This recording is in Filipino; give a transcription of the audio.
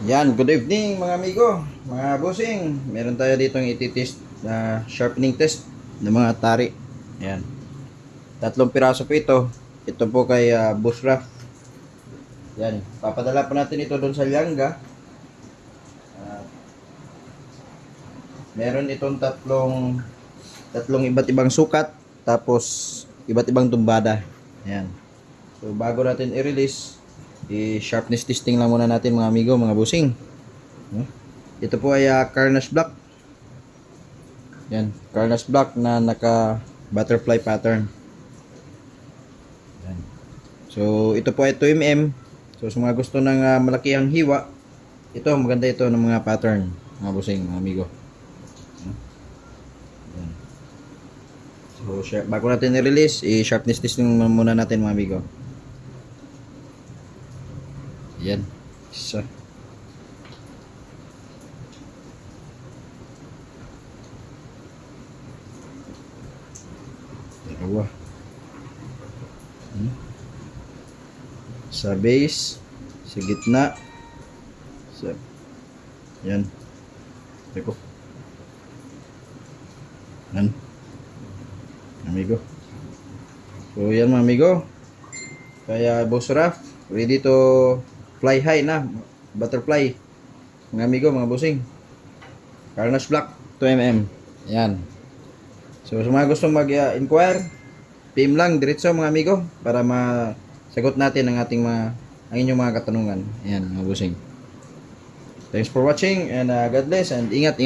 Yan, good evening mga amigo, mga bossing. Meron tayo dito yung ititest na sharpening test ng mga tari. Yan. 3 piraso po ito. Ito po kay Boss Raf. Yan. Papadala po natin ito doon sa Lianga. Meron itong tatlong iba't ibang sukat. Tapos iba't ibang tumbada. Yan. So bago natin i-release, i-sharpness testing lang muna natin mga amigo, mga bossing. Ito po ay Carnage Black. Yan, Carnage Black na naka butterfly pattern. Yan. So ito po ay 2mm. So sa mga gusto ng malakihang hiwa, ito maganda ito ng mga pattern, mga bossing, mga amigo. Yan. So bago natin i-release, i-sharpness testing muna natin mga amigo. Yan. Isa. Dalawa. Sa base, sa gitna. Yan. Teko. Yan. Amigo. So yan mga amigo. Kaya Boss Raf, ready to fly high na, butterfly, mga amigo, mga bossing. Carnage Black 2mm. Yan. So sa mga gusto mag-inquire, PM lang diretso mga amigo para masagot natin ang inyong mga katanungan. Yan mga bossing. Thanks for watching and God bless and ingat.